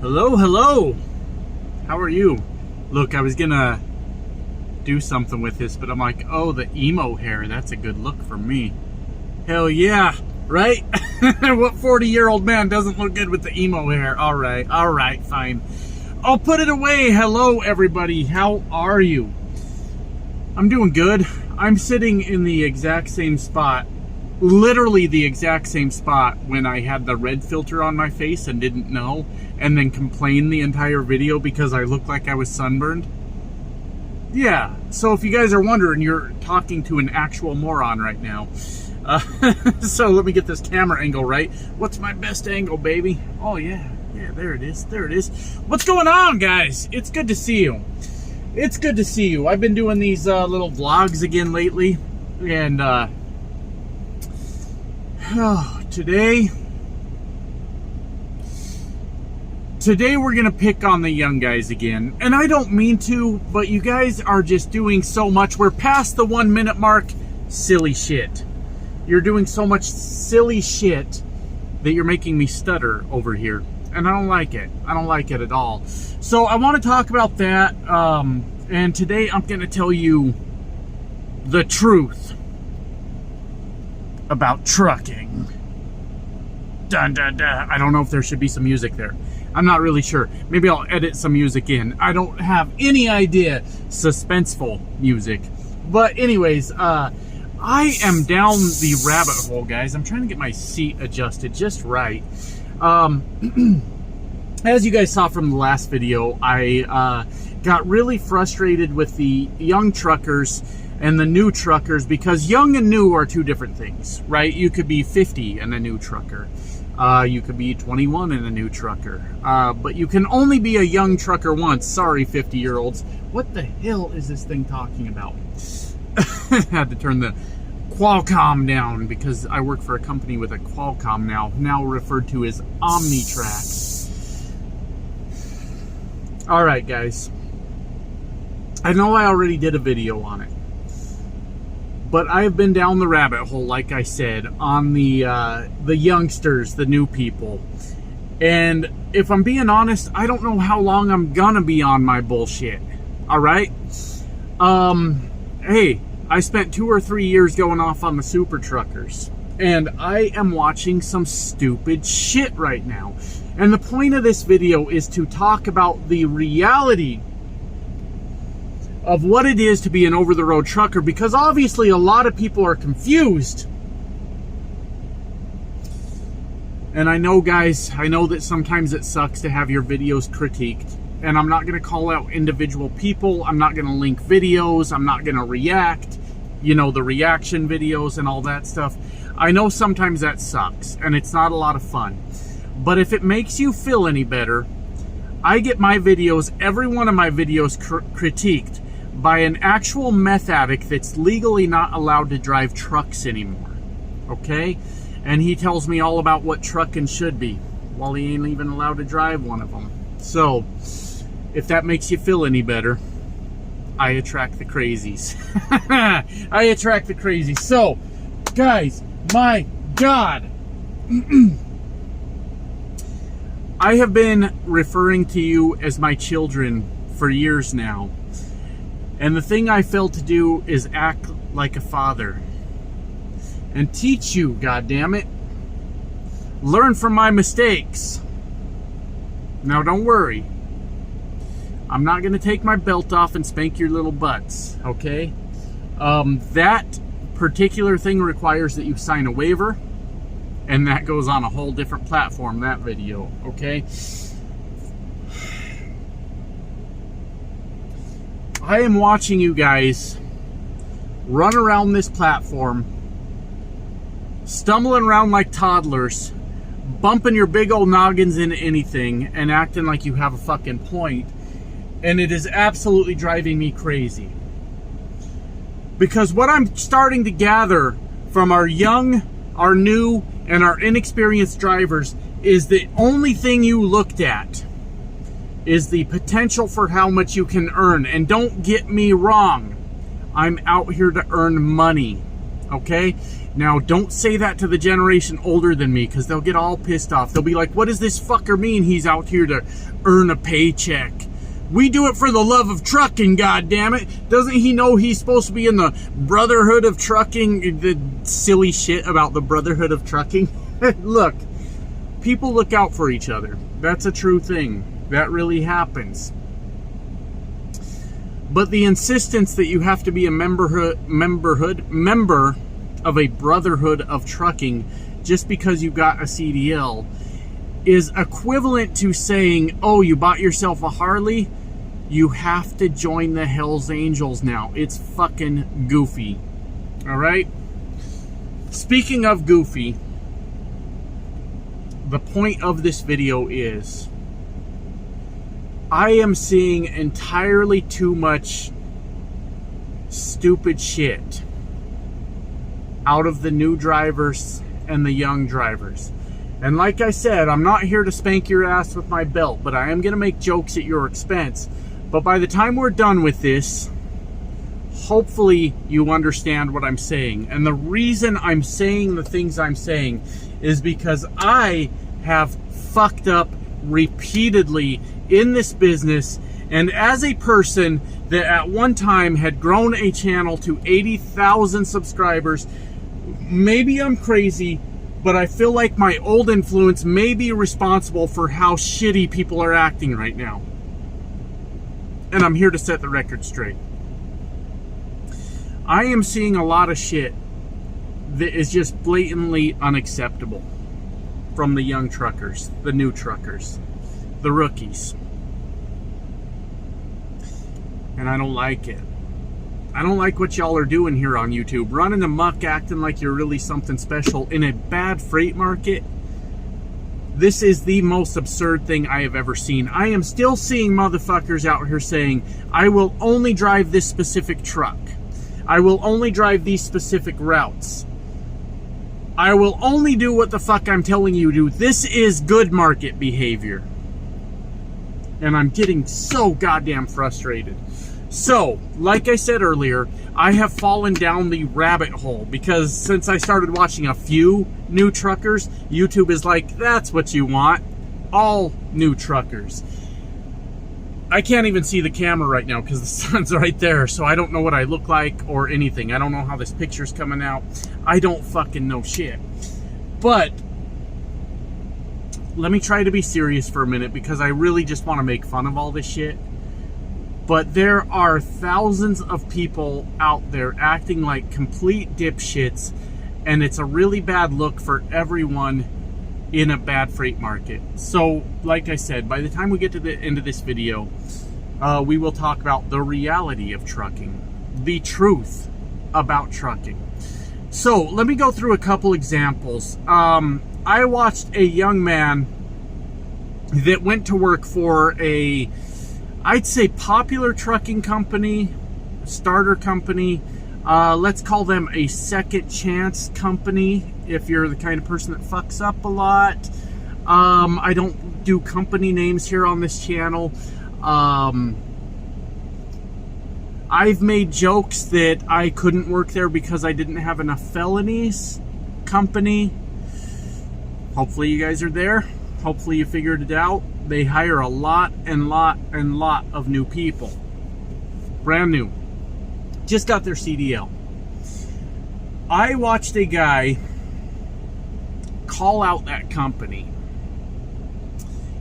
Hello, hello. How are you? Look, I was gonna do something with this, but I'm like, oh, the emo hair, that's a good look for me. Hell yeah, right? What 40-year-old man doesn't look good with the emo hair? All right, fine. I'll put it away. Hello, everybody. How are you? I'm doing good. I'm sitting in the exact same spot, literally the exact same spot when I had the red filter on my face and didn't know, and then complained the entire video because I looked like I was sunburned. Yeah, so if you guys are wondering, you're talking to an actual moron right now. So let me get this camera angle right. What's my best angle, baby? Oh yeah, there it is, What's going on, guys? It's good to see you. It's good to see you. I've been doing these little vlogs again lately, and Today we're gonna pick on the young guys again, and I don't mean to, but you guys are just doing so much. We're past the 1 minute mark. Silly shit. You're doing so much silly shit that you're making me stutter over here, and I don't like it. I don't like it at all. So I want to talk about that, and today I'm gonna tell you the truth about trucking. Dun dun dun. I don't know if there should be some music there. I'm not really sure. Maybe I'll edit some music in. I don't have any idea. Suspenseful music. But anyways, I am down the rabbit hole, guys. I'm trying to get my seat adjusted just right. As you guys saw from the last video, I got really frustrated with the young truckers and the new truckers, because young and new are two different things, right? You could be 50 and a new trucker. You could be 21 and a new trucker. But you can only be a young trucker once. Sorry, 50-year-olds. What the hell is this thing talking about? I had to turn the Qualcomm down because I work for a company with a Qualcomm now referred to as Omnitrack. All right, guys. I know I already did a video on it, but I've been down the rabbit hole, like I said, on the youngsters, the new people. And if I'm being honest, I don't know how long I'm gonna be on my bullshit. All right? Hey, I spent 2 or 3 years going off on the super truckers, and I am watching some stupid shit right now. And the point of this video is to talk about the reality of what it is to be an over-the-road trucker, because obviously a lot of people are confused. And I know, guys, I know that sometimes it sucks to have your videos critiqued, and I'm not going to call out individual people. I'm not going to link videos. I'm not going to react, you know, the reaction videos and all that stuff. I know sometimes that sucks, and it's not a lot of fun. But if it makes you feel any better, I get my videos, every one of my videos critiqued by an actual meth addict that's legally not allowed to drive trucks anymore, okay? And he tells me all about what trucking should be, while he ain't even allowed to drive one of them. So, if that makes you feel any better, I attract the crazies. I attract the crazies. So, guys, my God. I have been referring to you as my children for years now. And the thing I failed to do is act like a father. And teach you, goddammit. Learn from my mistakes. Now don't worry. I'm not going to take my belt off and spank your little butts, okay? That particular thing requires that you sign a waiver. And that goes on a whole different platform, that video, okay? I am watching you guys run around this platform, stumbling around like toddlers, bumping your big old noggins into anything, and acting like you have a fucking point. And it is absolutely driving me crazy. Because what I'm starting to gather from our young, our new, and our inexperienced drivers is the only thing you looked at is the potential for how much you can earn. And don't get me wrong, I'm out here to earn money, okay? Now, don't say that to the generation older than me, because they'll get all pissed off. They'll be like, what does this fucker mean he's out here to earn a paycheck? We do it for the love of trucking, goddammit. Doesn't he know he's supposed to be in the brotherhood of trucking? The silly shit about the brotherhood of trucking. Look, people look out for each other. That's a true thing. That really happens. But the insistence that you have to be a member of a brotherhood of trucking just because you got a CDL is equivalent to saying, oh, you bought yourself a Harley? You have to join the Hells Angels now. It's fucking goofy. All right? Speaking of goofy, the point of this video is I am seeing entirely too much stupid shit out of the new drivers and the young drivers. And like I said, I'm not here to spank your ass with my belt, but I am going to make jokes at your expense. But by the time we're done with this, hopefully you understand what I'm saying. And the reason I'm saying the things I'm saying is because I have fucked up repeatedly in this business, and as a person that at one time had grown a channel to 80,000 subscribers, maybe I'm crazy, but I feel like my old influence may be responsible for how shitty people are acting right now. And I'm here to set the record straight. I am seeing a lot of shit that is just blatantly unacceptable from the young truckers, the new truckers, the rookies. And I don't like it. I don't like what y'all are doing here on YouTube. Running amok, acting like you're really something special in a bad freight market. This is the most absurd thing I have ever seen. I am still seeing motherfuckers out here saying, I will only drive this specific truck. I will only drive these specific routes. I will only do what the fuck I'm telling you to do. This is good market behavior. And I'm getting so goddamn frustrated. So, like I said earlier, I have fallen down the rabbit hole because since I started watching a few new truckers, YouTube is like, that's what you want. All new truckers. I can't even see the camera right now because the sun's right there, so I don't know what I look like or anything. I don't know how this picture's coming out. I don't fucking know shit. But let me try to be serious for a minute because I really just want to make fun of all this shit. But there are thousands of people out there acting like complete dipshits, and it's a really bad look for everyone in a bad freight market. So, like I said, by the time we get to the end of this video, we will talk about the reality of trucking, the truth about trucking. So, let me go through a couple examples. I watched a young man that went to work for a, I'd say, popular trucking company, starter company. Let's call them a second chance company if you're the kind of person that fucks up a lot. I don't do company names here on this channel. I've made jokes that I couldn't work there because I didn't have enough felonies. Company. Hopefully you guys are there. Hopefully you figured it out. They hire a lot of new people. Brand new. Just got their CDL. I watched a guy call out that company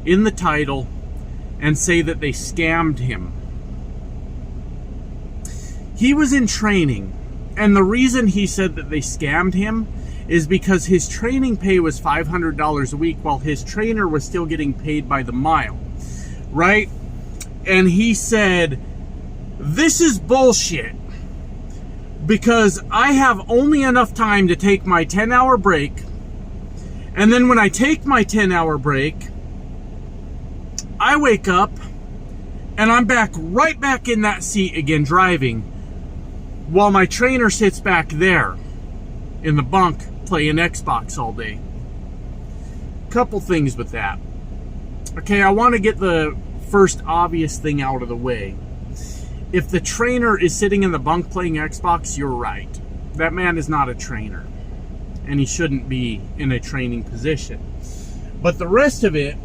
in the title and say that they scammed him. He was in training, and the reason he said that they scammed him is because his training pay was $500 a week while his trainer was still getting paid by the mile, right? And he said, this is bullshit because I have only enough time to take my 10-hour break, and then when I take my 10-hour break, I wake up and I'm right back in that seat again driving while my trainer sits back there in the bunk playing Xbox all day. Couple things with that. Okay, I want to get the first obvious thing out of the way. If the trainer is sitting in the bunk playing Xbox, you're right. That man is not a trainer. and he shouldn't be in a training position. But the rest of it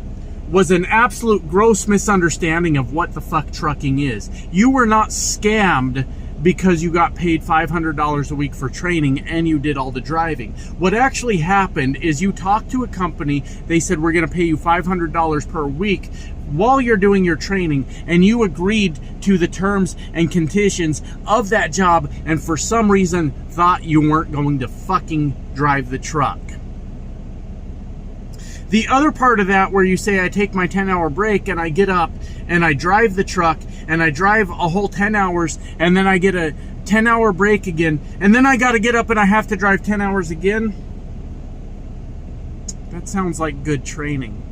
was an absolute gross misunderstanding of what the fuck trucking is. You were not scammed because you got paid $500 a week for training and you did all the driving. What actually happened is you talked to a company, they said, we're going to pay you $500 per week while you're doing your training, and you agreed to the terms and conditions of that job, and for some reason thought you weren't going to fucking drive the truck. The other part of that, where you say, I take my 10-hour break and I get up and I drive the truck and I drive a whole 10 hours and then I get a 10-hour break again and then I got to get up and I have to drive 10 hours again. That sounds like good training.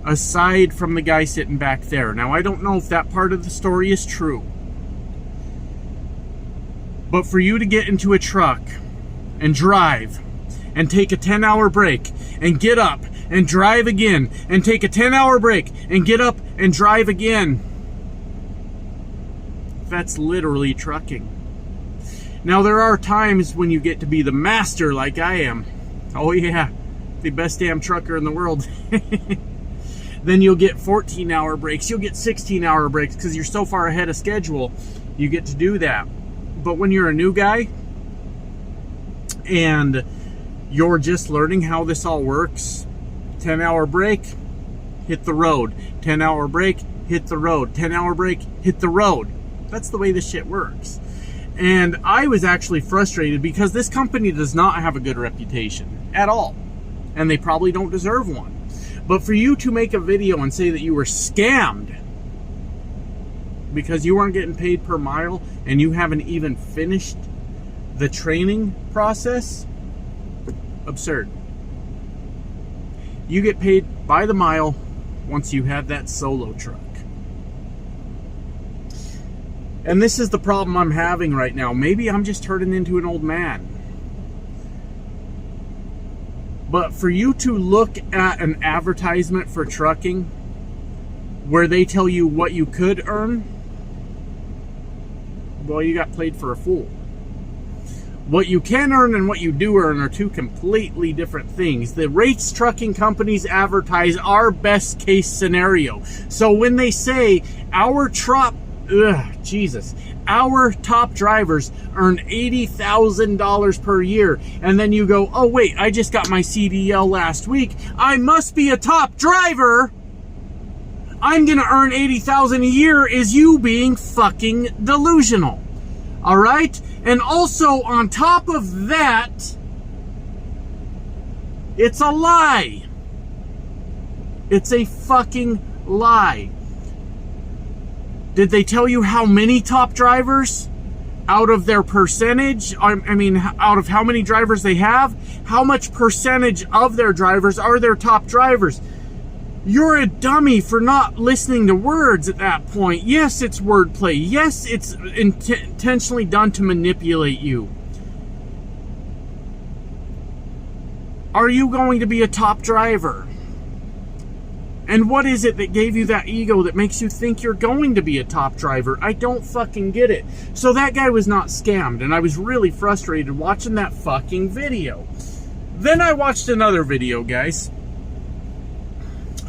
Aside from the guy sitting back there. Now, I don't know if that part of the story is true. But for you to get into a truck and drive and take a 10-hour break and get up and drive again and take a 10-hour break and get up and drive again, that's literally trucking. Now, there are times when you get to be the master like I am. Oh yeah, the best damn trucker in the world. Then you'll get 14-hour breaks. You'll get 16-hour breaks because you're so far ahead of schedule. You get to do that. But when you're a new guy and you're just learning how this all works, 10-hour break, hit the road. 10-hour break, hit the road. 10-hour break, hit the road. That's the way this shit works. And I was actually frustrated because this company does not have a good reputation at all. And they probably don't deserve one. But for you to make a video and say that you were scammed because you weren't getting paid per mile and you haven't even finished the training process, absurd. You get paid by the mile once you have that solo truck. And this is the problem I'm having right now. Maybe I'm just turning into an old man. But for you to look at an advertisement for trucking where they tell you what you could earn, well, you got played for a fool. What you can earn and what you do earn are two completely different things. The rates trucking companies advertise our best case scenario. So when they say our our top drivers earn $80,000 per year, and then you go, oh wait, I just got my CDL last week, I must be a top driver, I'm gonna earn $80,000 a year, is you being fucking delusional. All right? And also on top of that, it's a lie. It's a fucking lie. Did they tell you how many top drivers out of their percentage? I mean, out of how many drivers they have? How much percentage of their drivers are their top drivers? You're a dummy for not listening to words at that point. Yes, it's wordplay. Yes, it's intentionally done to manipulate you. Are you going to be a top driver? And what is it that gave you that ego that makes you think you're going to be a top driver? I don't fucking get it. So that guy was not scammed, and I was really frustrated watching that fucking video. Then I watched another video, guys.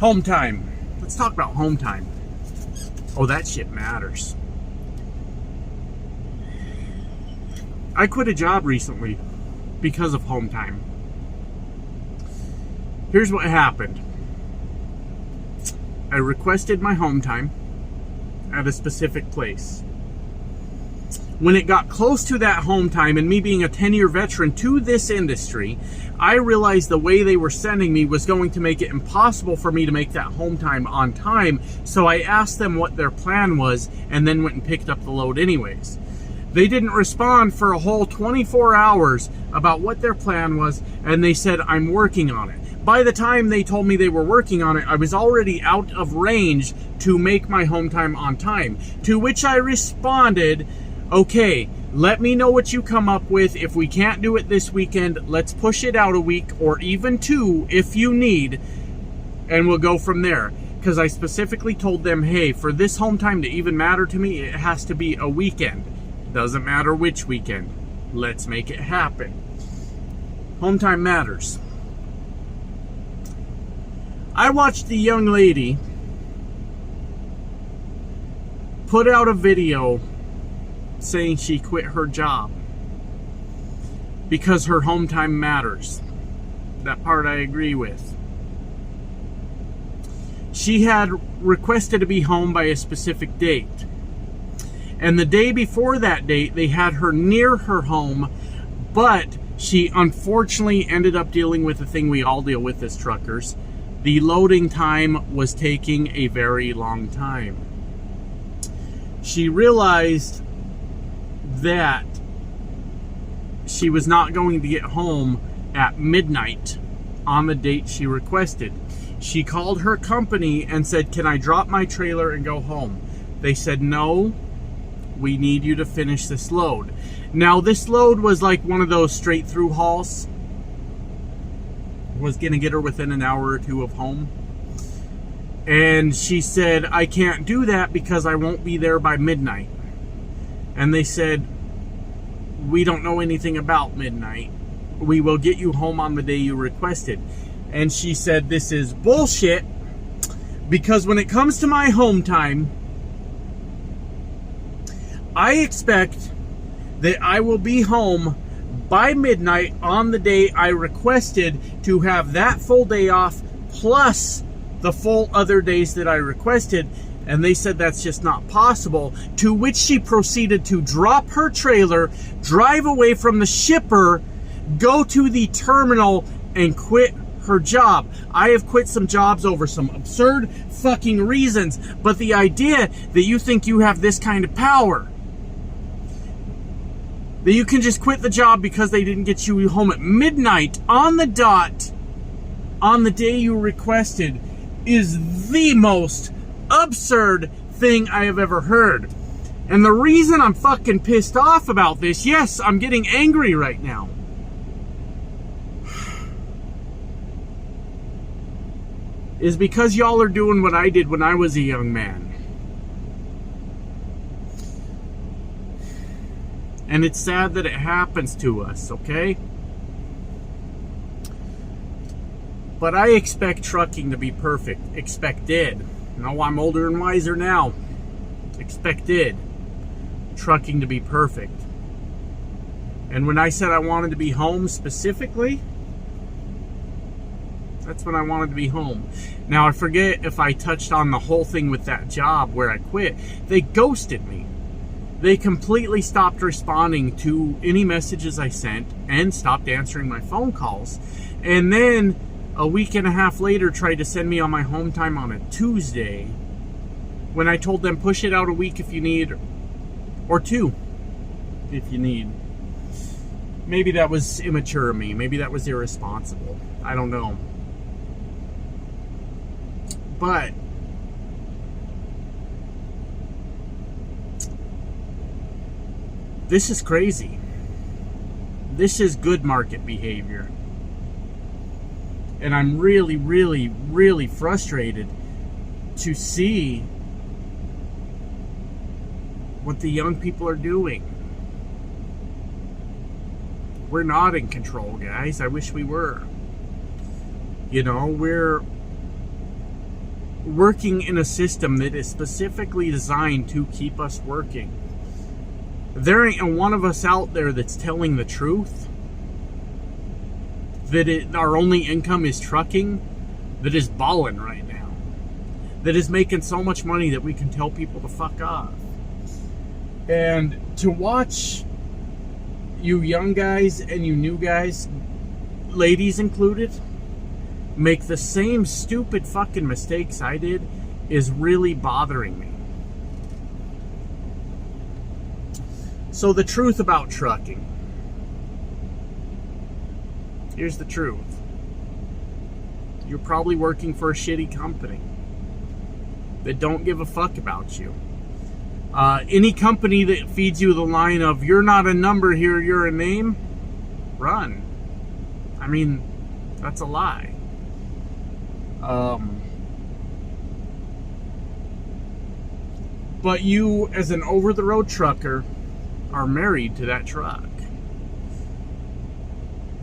Home time. Let's talk about home time. Oh, that shit matters. I quit a job recently because of home time. Here's what happened. I requested my home time at a specific place. When it got close to that home time, and me being a 10-year veteran to this industry, I realized the way they were sending me was going to make it impossible for me to make that home time on time. So I asked them what their plan was and then went and picked up the load anyways. They didn't respond for a whole 24 hours about what their plan was, and they said, I'm working on it. By the time they told me they were working on it, I was already out of range to make my home time on time. To which I responded, okay, let me know what you come up with. If we can't do it this weekend, let's push it out a week or even two if you need, and we'll go from there. Because I specifically told them, hey, for this home time to even matter to me, it has to be a weekend. Doesn't matter which weekend. Let's make it happen. Home time matters. I watched the young lady put out a video saying she quit her job because her home time matters. That part I agree with. She had requested to be home by a specific date. And the day before that date, they had her near her home, but she unfortunately ended up dealing with the thing we all deal with as truckers. The loading time was taking a very long time. She realized that she was not going to get home at midnight on the date she requested. She called her company and said, "Can I drop my trailer and go home?" They said, "No, we need you to finish this load." Now, this load was like one of those straight through hauls. Was going to get her within an hour or two of home. And she said, "I can't do that because I won't be there by midnight." And they said, "We don't know anything about midnight. We will get you home on the day you requested." And she said, "This is bullshit, because when it comes to my home time, I expect that I will be home by midnight on the day I requested, to have that full day off plus the full other days that I requested." And they said that's just not possible, to which she proceeded to drop her trailer, drive away from the shipper, go to the terminal, and quit her job. I have quit some jobs over some absurd fucking reasons, but the idea that you think you have this kind of power, that you can just quit the job because they didn't get you home at midnight on the dot on the day you requested, is the most absurd thing I have ever heard. And the reason I'm fucking pissed off about this, yes, I'm getting angry right now, is because y'all are doing what I did when I was a young man. And it's sad that it happens to us, okay? But I expect trucking to be perfect. Expected. No, I'm older and wiser now. Expected trucking to be perfect. And when I said I wanted to be home specifically, that's when I wanted to be home. Now, I forget if I touched on the whole thing with that job where I quit. They ghosted me. They completely stopped responding to any messages I sent and stopped answering my phone calls. And then a week and a half later tried to send me on my home time on a Tuesday, when I told them push it out a week if you need, or 2 if you need. Maybe that was immature of me. Maybe that was irresponsible. I don't know. But this is crazy. This is good market behavior. And I'm really, really, really frustrated to see what the young people are doing. We're not in control, guys. I wish we were. You know, we're working in a system that is specifically designed to keep us working. There ain't one of us out there that's telling the truth, that our only income is trucking, that is balling right now, that is making so much money that we can tell people to fuck off. And to watch you young guys and you new guys, ladies included, make the same stupid fucking mistakes I did is really bothering me. So the truth about trucking. Here's the truth. You're probably working for a shitty company that don't give a fuck about you. Any company that feeds you the line of, "You're not a number here, you're a name," run. I mean, that's a lie. But you, as an over-the-road trucker, are married to that truck.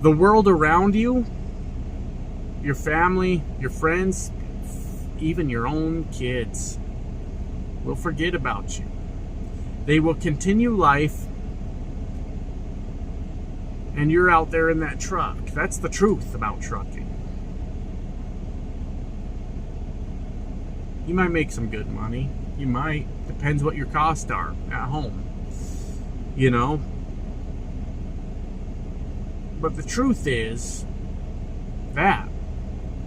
the world around you, your family, your friends, even your own kids will forget about you. They will continue life, and you're out there in that truck. That's the truth about trucking. You might make some good money. You might. Depends what your costs are at home. You know? But the truth is that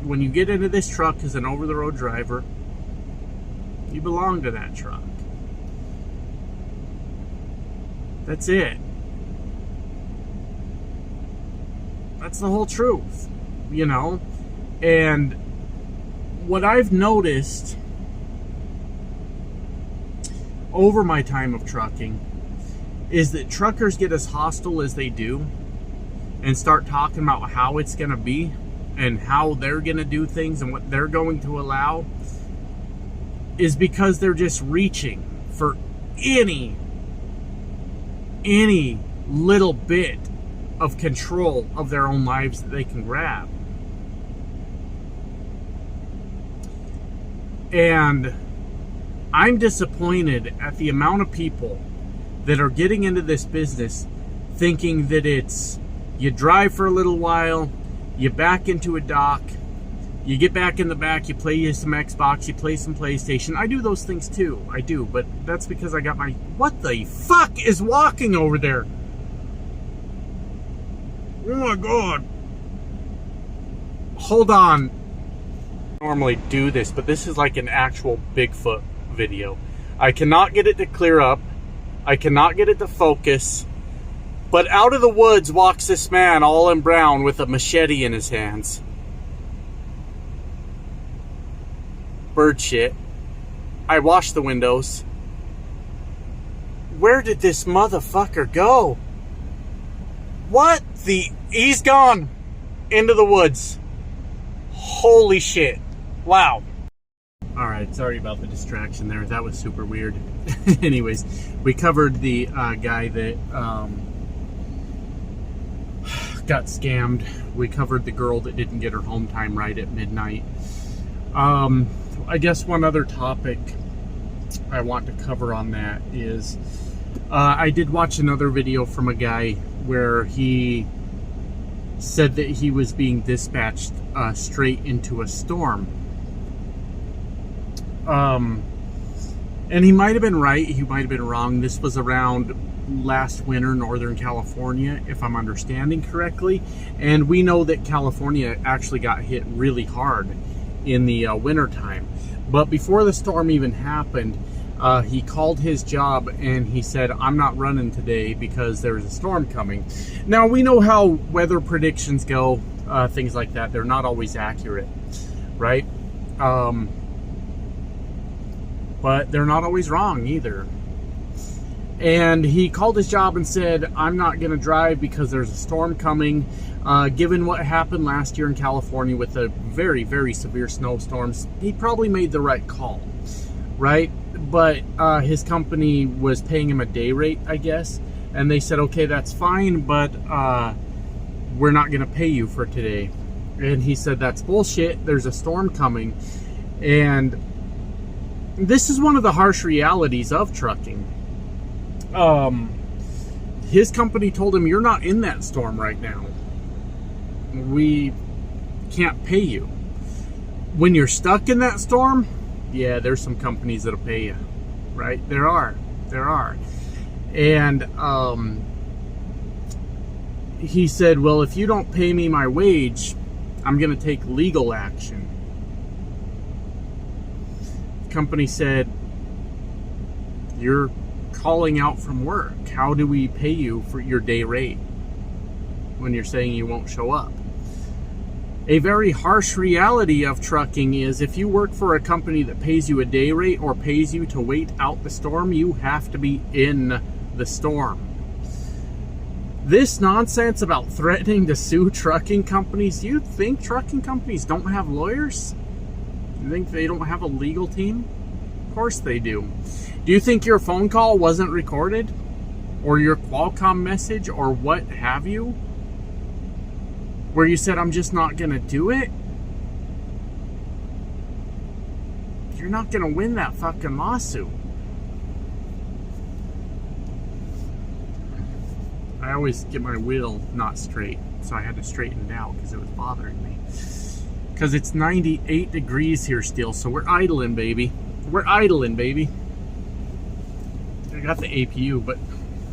when you get into this truck as an over-the-road driver, you belong to that truck. That's it. That's the whole truth, you know? And what I've noticed over my time of trucking is that truckers get as hostile as they do and start talking about how it's going to be and how they're going to do things and what they're going to allow is because they're just reaching for any little bit of control of their own lives that they can grab. And I'm disappointed at the amount of people that are getting into this business thinking that it's you drive for a little while, you back into a dock, you get back in the back, you play some Xbox, you play some PlayStation. I do those things too. I do, but that's because I got my... What the fuck is walking over there? Oh my God. Hold on. I normally do this, but this is like an actual Bigfoot video. I cannot get it to clear up. I cannot get it to focus. But out of the woods walks this man all in brown with a machete in his hands. Bird shit. I washed the windows. Where did this motherfucker go? What the... He's gone into the woods. Holy shit. Wow. Alright, sorry about the distraction there. That was super weird. Anyways, we covered the guy that got scammed. We covered the girl that didn't get her home time right at midnight. I guess one other topic I want to cover on that is I did watch another video from a guy where he said that he was being dispatched straight into a storm. And he might have been right, he might have been wrong. This was around last winter, Northern California, if I'm understanding correctly. And we know that California actually got hit really hard in the winter time. But before the storm even happened, he called his job and he said, I'm not running today because there's a storm coming. Now, we know how weather predictions go, things like that. They're not always accurate, right? But they're not always wrong either. And he called his job and said, I'm not going to drive because there's a storm coming. Given what happened last year in California with the very, very severe snowstorms, he probably made the right call, right? But his company was paying him a day rate, I guess. And they said, okay, that's fine, but we're not going to pay you for today. And he said, that's bullshit. There's a storm coming. And this is one of the harsh realities of trucking. His company told him, you're not in that storm right now. We can't pay you. When you're stuck in that storm, yeah, there's some companies that'll pay you, right? There are. And he said, well, if you don't pay me my wage, I'm going to take legal action. The company said, you're calling out from work. How do we pay you for your day rate when you're saying you won't show up? A very harsh reality of trucking is if you work for a company that pays you a day rate or pays you to wait out the storm, you have to be in the storm. This nonsense about threatening to sue trucking companies, do you think trucking companies don't have lawyers? You think they don't have a legal team? Of course they do. Do you think your phone call wasn't recorded? Or your Qualcomm message or what have you? where you said, I'm just not going to do it, you're not going to win that fucking lawsuit. I always get my wheel not straight, so I had to straighten it out because it was bothering me. Because it's 98 degrees here still, so we're idling, baby. We're idling, baby. I got the APU, but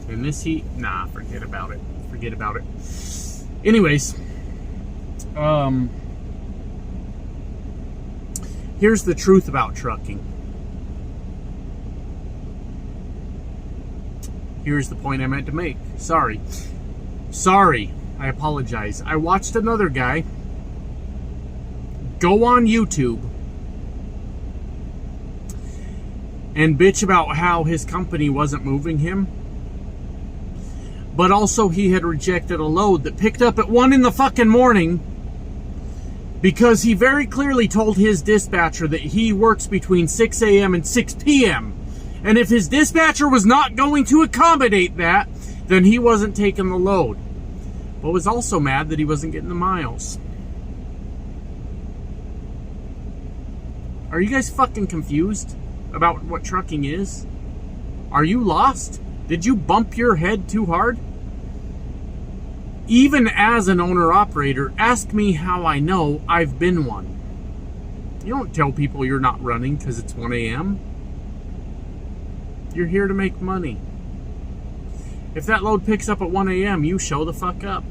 in this heat, nah, forget about it. Forget about it. Anyways, here's the truth about trucking. Here's the point I meant to make. Sorry. I apologize. I watched another guy go on YouTube and bitch about how his company wasn't moving him. But also he had rejected a load that picked up at 1 in the fucking morning because he very clearly told his dispatcher that he works between 6 a.m. and 6 p.m. And if his dispatcher was not going to accommodate that, then he wasn't taking the load. But was also mad that he wasn't getting the miles. Are you guys fucking confused about what trucking is? Are you lost? Did you bump your head too hard? Even as an owner-operator, ask me how I know. I've been one. You don't tell people you're not running because it's 1 a.m. You're here to make money. If that load picks up at 1 a.m., you show the fuck up.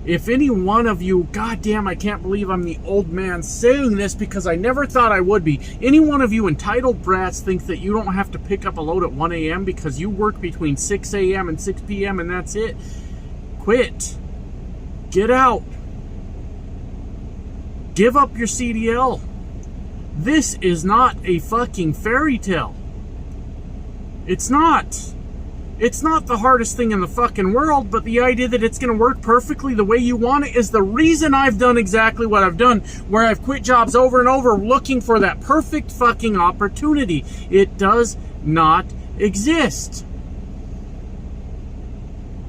If any one of you, goddamn, I can't believe I'm the old man saying this because I never thought I would be. Any one of you entitled brats think that you don't have to pick up a load at 1 a.m. because you work between 6 a.m. and 6 p.m. and that's it. Quit. Get out. Give up your CDL. This is not a fucking fairy tale. It's not. It's not the hardest thing in the fucking world, but the idea that it's going to work perfectly the way you want it is the reason I've done exactly what I've done, where I've quit jobs over and over looking for that perfect fucking opportunity. It does not exist.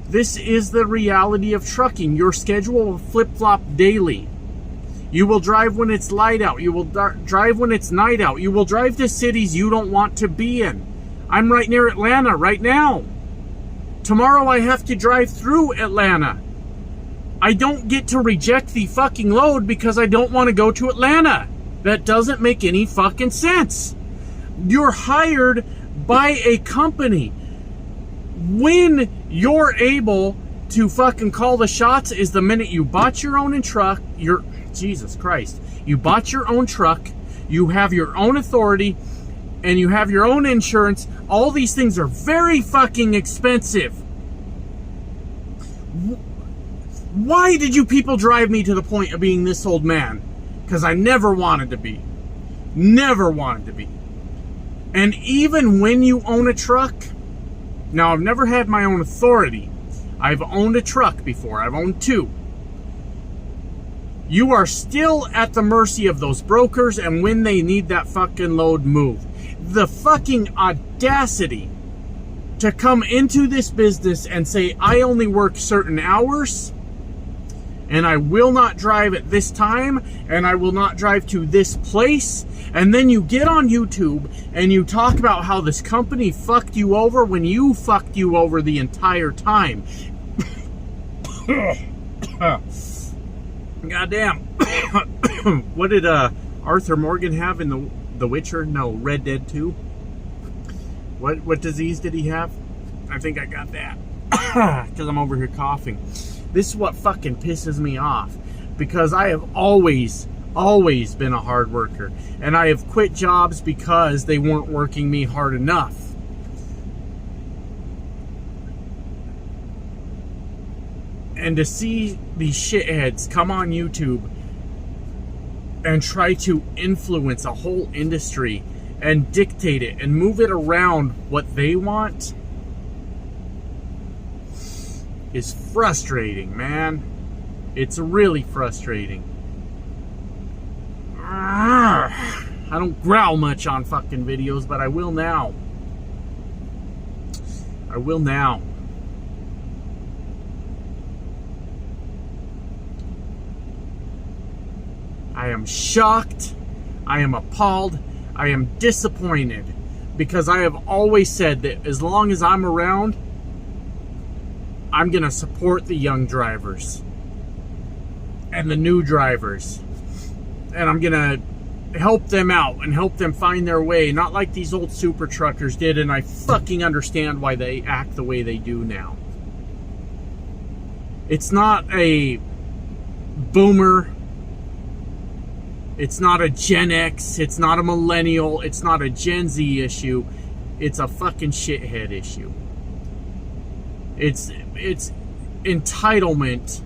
This is the reality of trucking. Your schedule will flip-flop daily. You will drive when it's light out. You will drive when it's night out. You will drive to cities you don't want to be in. I'm right near Atlanta right now. Tomorrow I have to drive through Atlanta. I don't get to reject the fucking load because I don't want to go to Atlanta. That doesn't make any fucking sense. You're hired by a company. When you're able to fucking call the shots is the minute you bought your own truck. Jesus Christ. You bought your own truck. You have your own authority. And you have your own insurance. All these things are very fucking expensive. Why did you people drive me to the point of being this old man? Because I never wanted to be. Never wanted to be. And even when you own a truck, now I've never had my own authority. I've owned a truck before. I've owned 2. You are still at the mercy of those brokers and when they need that fucking load moved. The fucking audacity to come into this business and say, I only work certain hours and I will not drive at this time and I will not drive to this place. And then you get on YouTube and you talk about how this company fucked you over when you fucked you over the entire time. Goddamn. What did Arthur Morgan have in The Witcher? No, Red Dead 2. What disease did he have? I think I got that. Because I'm over here coughing. This is what fucking pisses me off. Because I have always been a hard worker. And I have quit jobs because they weren't working me hard enough. And to see these shitheads come on YouTube and try to influence a whole industry and dictate it and move it around what they want is frustrating, man. It's really frustrating. I don't growl much on fucking videos, but I will now. I will now. I am shocked. I am appalled. I am disappointed. Because I have always said that as long as I'm around, I'm going to support the young drivers. And the new drivers. And I'm going to help them out and help them find their way. Not like these old super truckers did. And I fucking understand why they act the way they do now. It's not a boomer. It's not a Gen X. It's not a millennial. It's not a Gen Z issue. It's a fucking shithead issue. It's entitlement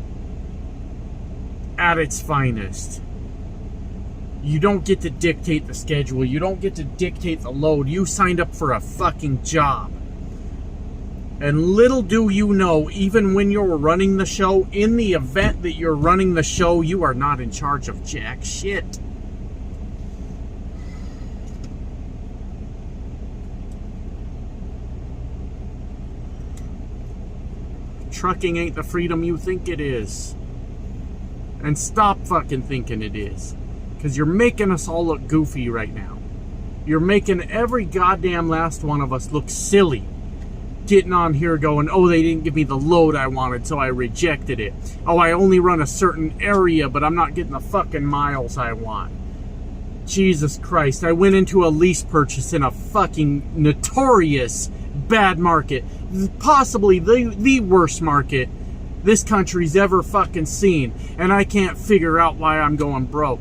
at its finest. You don't get to dictate the schedule. You don't get to dictate the load. You signed up for a fucking job. And little do you know, even when you're running the show, in the event that you're running the show, you are not in charge of jack shit. Trucking ain't the freedom you think it is. And stop fucking thinking it is. Because you're making us all look goofy right now. You're making every goddamn last one of us look silly. Getting on here going, oh, they didn't give me the load I wanted, so I rejected it. Oh, I only run a certain area, but I'm not getting the fucking miles I want. Jesus Christ, I went into a lease purchase in a fucking notorious bad market. Possibly the worst market this country's ever fucking seen. And I can't figure out why I'm going broke.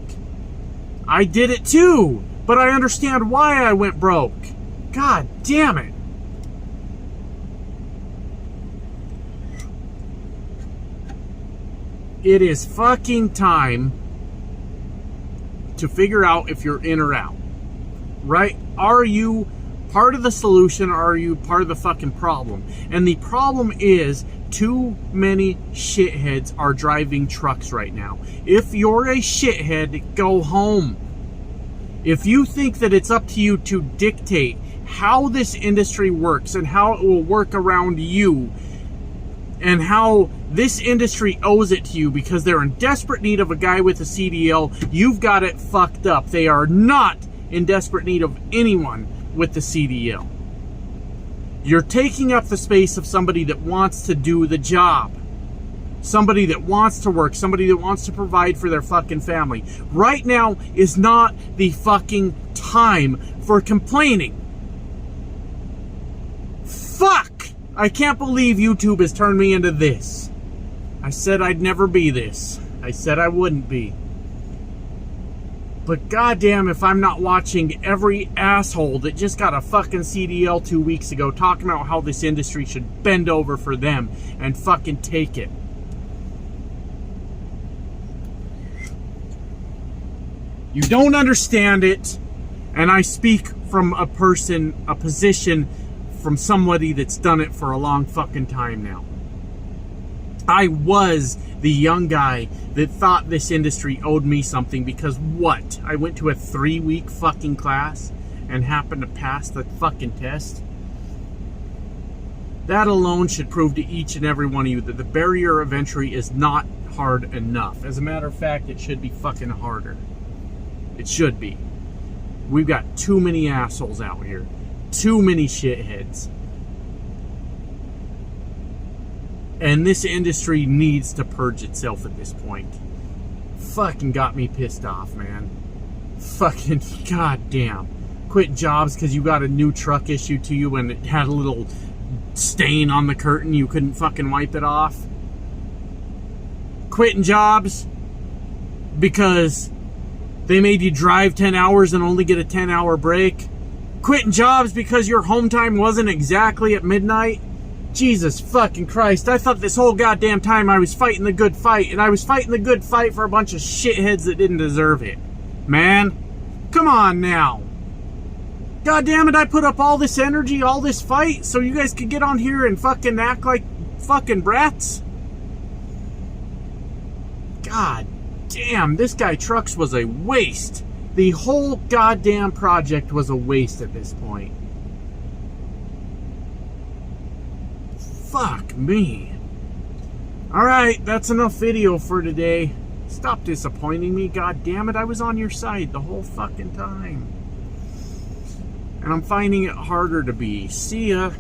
I did it too, but I understand why I went broke. God damn it. It is fucking time to figure out if you're in or out. Right? Are you part of the solution or are you part of the fucking problem? And the problem is too many shitheads are driving trucks right now. If you're a shithead, go home. If you think that it's up to you to dictate how this industry works and how it will work around you, and how this industry owes it to you because they're in desperate need of a guy with a CDL, you've got it fucked up. They are not in desperate need of anyone with the CDL. You're taking up the space of somebody that wants to do the job. Somebody that wants to work. Somebody that wants to provide for their fucking family. Right now is not the fucking time for complaining. Fuck! I can't believe YouTube has turned me into this. I said I'd never be this. I said I wouldn't be. But goddamn if I'm not watching every asshole that just got a fucking CDL 2 weeks ago talking about how this industry should bend over for them and fucking take it. You don't understand it, and I speak from a position from somebody that's done it for a long fucking time now. I was the young guy that thought this industry owed me something because what? I went to a 3-week fucking class and happened to pass the fucking test? That alone should prove to each and every one of you that the barrier of entry is not hard enough. As a matter of fact, it should be fucking harder. It should be. We've got too many assholes out here. Too many shitheads. And this industry needs to purge itself at this point. Fucking got me pissed off, man. Fucking goddamn. Quit jobs because you got a new truck issued to you and it had a little stain on the curtain. You couldn't fucking wipe it off. Quitting jobs because they made you drive 10 hours and only get a 10-hour break. Quitting jobs because your home time wasn't exactly at midnight. Jesus fucking Christ. I thought this whole goddamn time I was fighting the good fight. And I was fighting the good fight for a bunch of shitheads that didn't deserve it. Man, come on now. God damn it, I put up all this energy, all this fight, so you guys could get on here and fucking act like fucking brats? God damn, this guy Trucks was a waste. The whole goddamn project was a waste at this point. Fuck me. Alright, that's enough video for today. Stop disappointing me, god damn it. I was on your side the whole fucking time. And I'm finding it harder to be. See ya.